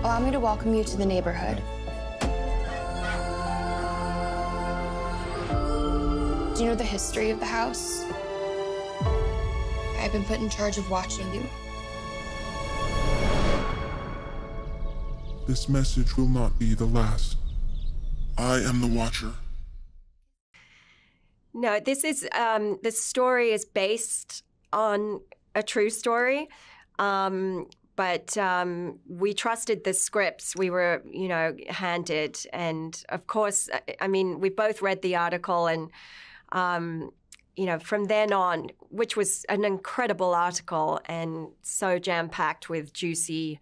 Allow me to welcome you to the neighborhood. Do you know the history of the house? I've been put in charge of watching you. This message will not be the last. I am the Watcher. No, this story is based on a true story. But we trusted the scripts we were, handed. And of course, I mean, we both read the article and, from then on, which was an incredible article and so jam-packed with juicy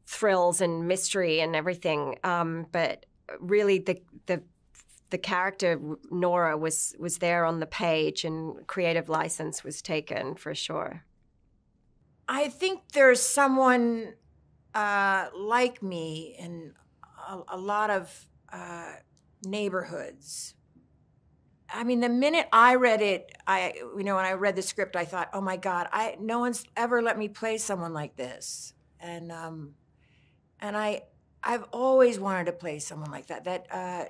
thrills and mystery and everything. But really the character Nora was there on the page, and creative license was taken for sure. I think there's someone like me in a lot of neighborhoods. I mean, the minute I read it, when I read the script, I thought, oh my God, no one's ever let me play someone like this. And I've always wanted to play someone like that. I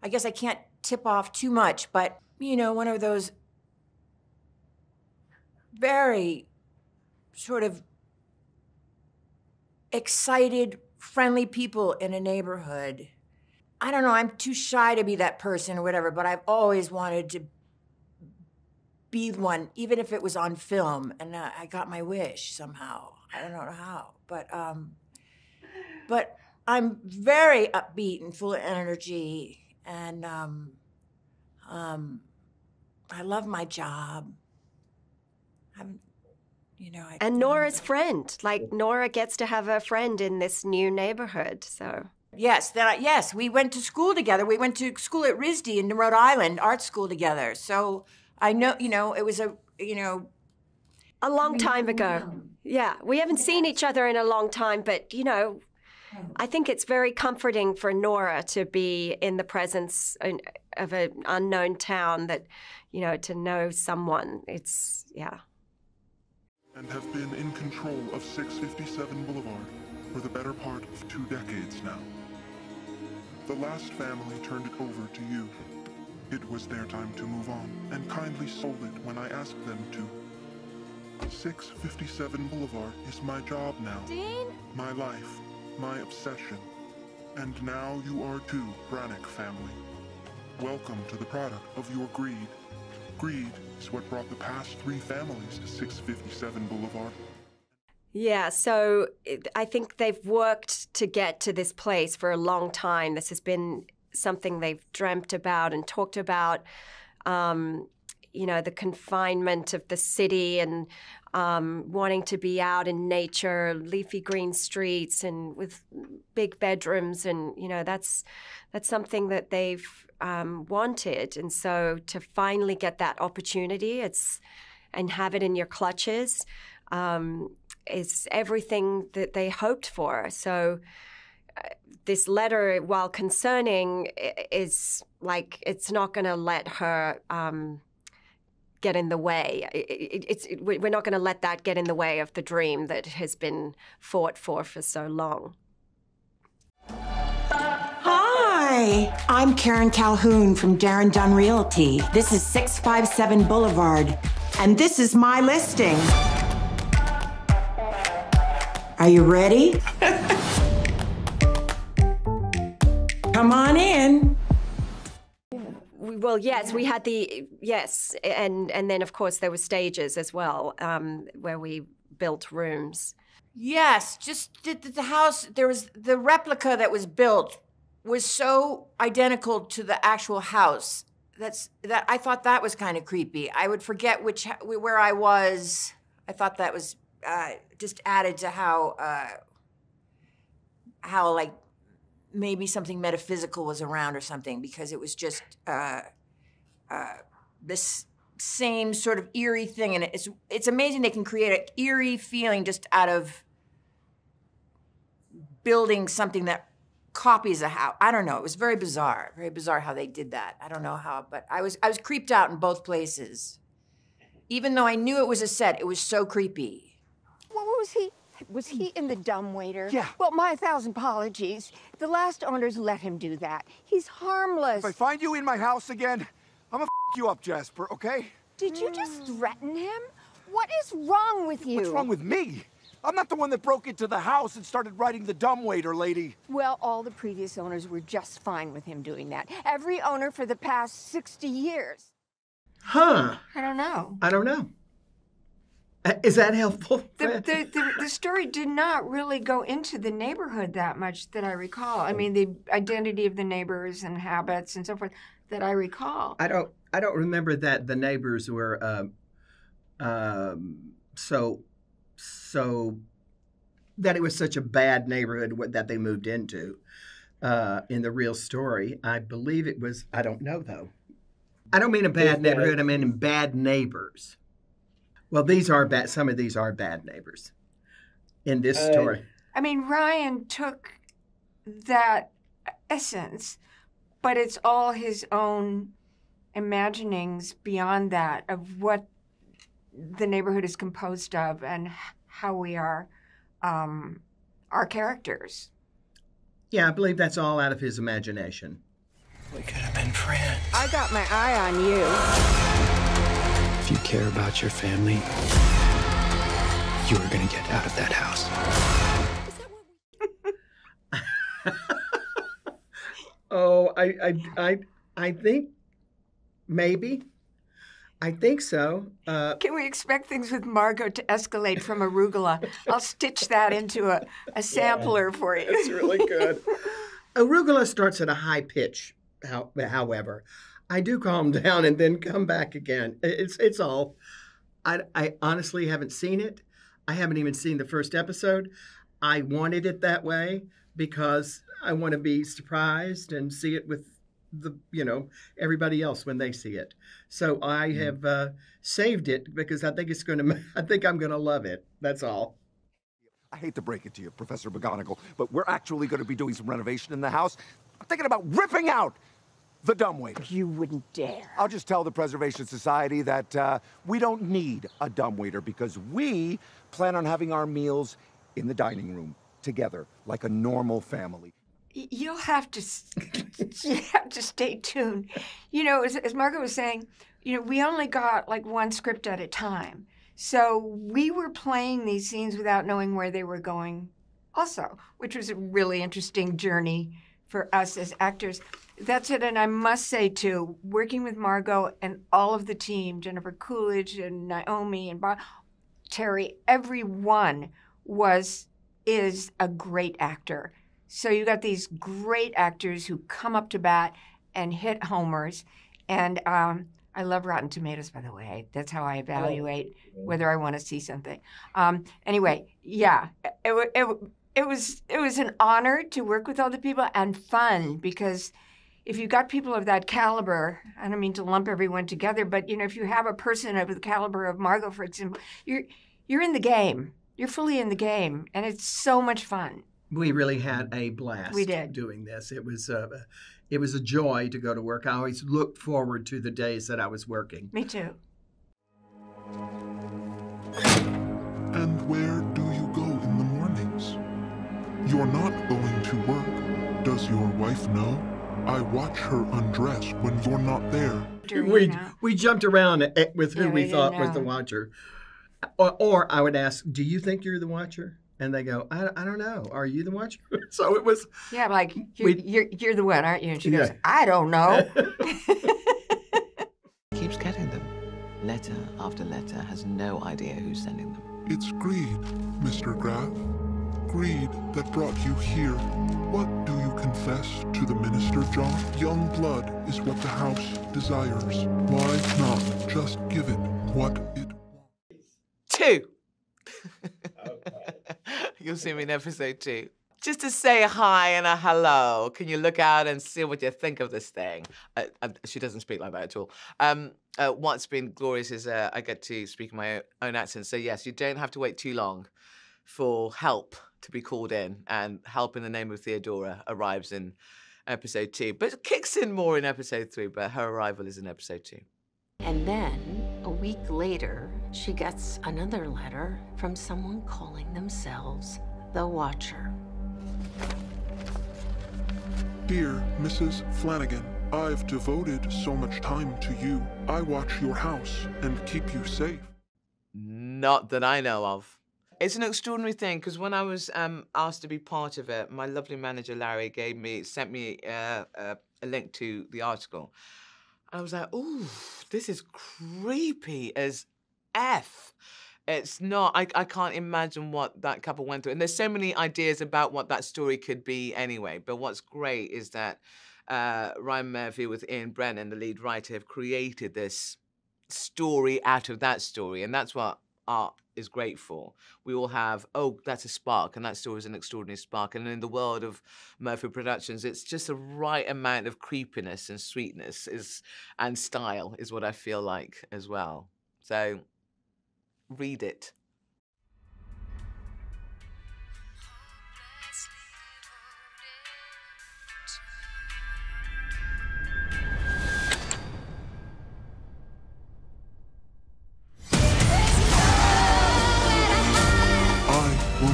guess I can't tip off too much, but, one of those very sort of excited, friendly people in a neighborhood. I don't know, I'm too shy to be that person or whatever, but I've always wanted to be one, even if it was on film, and I got my wish somehow. I don't know how, but I'm very upbeat and full of energy, and I love my job. And Nora's friend, Nora gets to have a friend in this new neighborhood, so. Yes, we went to school together. We went to school at RISD in Rhode Island, art school together. So I know, it was a long time ago. Yeah, we haven't seen each other in a long time, but, I think it's very comforting for Nora to be in the presence of an unknown town that, to know someone. It's, yeah. And have been in control of 657 Boulevard for the better part of 2 decades now. The last family turned it over to you. It was their time to move on, and kindly sold it when I asked them to. 657 Boulevard is my job now. Dean? My life, my obsession. And now you are too, Brannick family. Welcome to the product of your greed. Greed is what brought the past 3 families to 657 Boulevard. Yeah, so I think they've worked to get to this place for a long time. This has been something they've dreamt about and talked about, the confinement of the city and wanting to be out in nature, leafy green streets and with big bedrooms. And, that's something that they've wanted. And so to finally get that opportunity and have it in your clutches is everything that they hoped for. So this letter, while concerning, is it's not going to let her get in the way. We're not going to let that get in the way of the dream that has been fought for so long. Hi, I'm Karen Calhoun from Darren Dunn Realty. This is 657 Boulevard, and this is my listing. Are you ready? Come on in. Well, yes, we had and then of course there were stages as well where we built rooms. Yes, just the house. There was the replica that was built was so identical to the actual house that I thought that was kind of creepy. I would forget where I was. I thought that was just added to how like maybe something metaphysical was around or something, because it was just this same sort of eerie thing, and it's amazing they can create an eerie feeling just out of building something that copies a house. I don't know. It was very bizarre how they did that. I don't know how, but I was creeped out in both places. Even though I knew it was a set, it was so creepy. What was he Was he in the dumbwaiter? Yeah. Well, my 1,000 apologies. The last owners let him do that. He's harmless. If I find you in my house again, I'm gonna f you up, Jasper, okay? Did you just threaten him? What is wrong with you? What's wrong with me? I'm not the one that broke into the house and started writing the dumbwaiter, lady. Well, all the previous owners were just fine with him doing that. Every owner for the past 60 years. Huh. I don't know. I don't know. Is that helpful? The story did not really go into the neighborhood that much that I recall. I mean, the identity of the neighbors and habits and so forth that I recall. I don't remember that the neighbors were so that it was such a bad neighborhood that they moved into in the real story. I believe it was. I don't know though. I don't mean a bad neighborhood. I mean bad neighbors. Well, these are bad. Some of these are bad neighbors in this story. I mean, Ryan took that essence, but it's all his own imaginings beyond that of what the neighborhood is composed of and how we are our characters. Yeah, I believe that's all out of his imagination. We could have been friends. I got my eye on you. If you care about your family, you are going to get out of that house. Oh, I think maybe. I think so. Can we expect things with Margot to escalate from arugula? I'll stitch that into a sampler for you. It's really good. Arugula starts at a high pitch, however. I do calm down and then come back again. It's all. I honestly haven't seen it. I haven't even seen the first episode. I wanted it that way because I want to be surprised and see it with everybody else when they see it. So I have saved it because I think I'm gonna love it. That's all. I hate to break it to you, Professor McGonagall, but we're actually going to be doing some renovation in the house. I'm thinking about ripping out the dumbwaiter. You wouldn't dare. I'll just tell the Preservation Society that we don't need a dumbwaiter because we plan on having our meals in the dining room together like a normal family. You'll have to stay tuned. You know, as Margot was saying, we only got like one script at a time. So we were playing these scenes without knowing where they were going also, which was a really interesting journey for us as actors. That's it. And I must say, too, working with Margot and all of the team, Jennifer Coolidge and Naomi and Terry, everyone is a great actor. So you got these great actors who come up to bat and hit homers. And I love Rotten Tomatoes, by the way. That's how I evaluate whether I want to see something. Anyway, yeah, it was an honor to work with all the people and fun because if you got people of that caliber, I don't mean to lump everyone together, but if you have a person of the caliber of Margot, for example, you're in the game. You're fully in the game, and it's so much fun. We really had a blast. We did. Doing this. It was a joy to go to work. I always looked forward to the days that I was working. Me too. And where do you go in the mornings? You're not going to work. Does your wife know? I watch her undress when you're not there. We jumped around with who we thought was the watcher. Or I would ask, do you think you're the watcher? And they go, I don't know. Are you the watcher? So it was. Yeah, like, you're the one, aren't you? And she goes, I don't know. Keeps getting them. Letter after letter, has no idea who's sending them. It's greed, Mr. Graff. Greed that brought you here. What do you confess to the minister, John? Young blood is what the house desires. Why not just give it what it wants? 2. You'll see me in episode 2. Just to say hi and a hello. Can you look out and see what you think of this thing? She doesn't speak like that at all. What's been glorious is I get to speak in my own accent. So yes, you don't have to wait too long for help to be called in, and Help in the Name of Theodora arrives in episode 2, but it kicks in more in episode 3, but her arrival is in episode 2. And then, a week later, she gets another letter from someone calling themselves the Watcher. Dear Mrs. Flanagan, I've devoted so much time to you. I watch your house and keep you safe. Not that I know of. It's an extraordinary thing because when I was asked to be part of it, my lovely manager Larry sent me a link to the article. I was like, ooh, this is creepy as F. It's not, I can't imagine what that couple went through. And there's so many ideas about what that story could be anyway. But what's great is that Ryan Murphy with Ian Brennan, the lead writer, have created this story out of that story. And that's what art is great for. We all have, oh, that's a spark, and that story is an extraordinary spark. And in the world of Murphy Productions, it's just the right amount of creepiness and sweetness and style is what I feel like as well. So read it.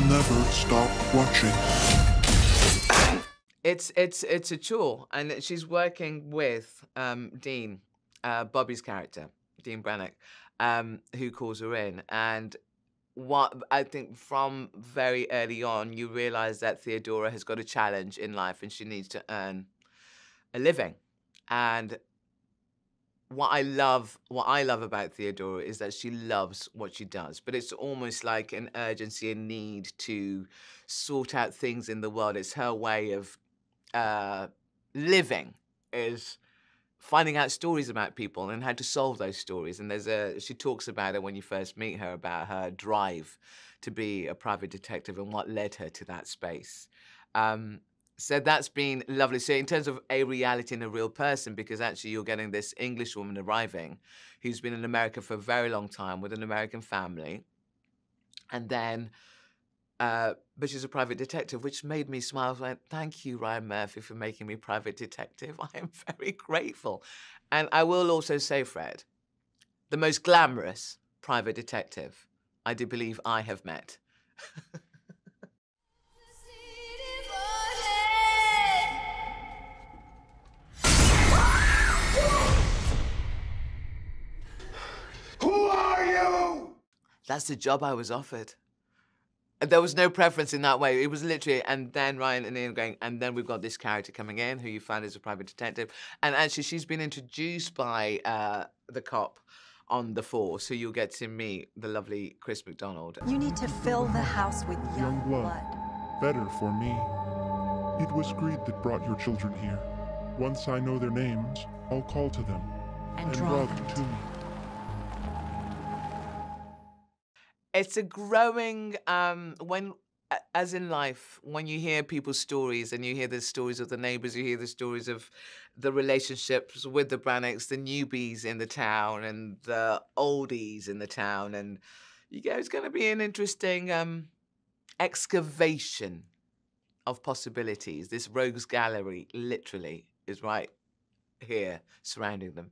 Never stop watching. It's a chore, and she's working with Dean, Bobby's character, Dean Brannock, who calls her in. And what I think from very early on, you realise that Theodora has got a challenge in life, and she needs to earn a living. And what I love about Theodora is that she loves what she does, but it's almost like an urgency and need to sort out things in the world. It's her way of living, is finding out stories about people and how to solve those stories. And she talks about it when you first meet her, about her drive to be a private detective and what led her to that space. So that's been lovely. So in terms of a reality and a real person, because actually you're getting this English woman arriving who's been in America for a very long time with an American family. And then, but she's a private detective, which made me smile. I went, thank you, Ryan Murphy, for making me private detective. I am very grateful. And I will also say, Fred, the most glamorous private detective I do believe I have met. Who are you? That's the job I was offered. There was no preference in that way. It was literally, and then Ryan and Ian going, and then we've got this character coming in who you find is a private detective. And actually, she's been introduced by the cop on the force, so you'll get to meet the lovely Chris McDonald. You need to fill the house with young blood. Better for me. It was greed that brought your children here. Once I know their names, I'll call to them and draw them to me. It's a growing, as in life, when you hear people's stories and you hear the stories of the neighbours, you hear the stories of the relationships with the Brannocks, the newbies in the town and the oldies in the town. And you go, it's going to be an interesting excavation of possibilities. This rogues gallery literally is right here surrounding them.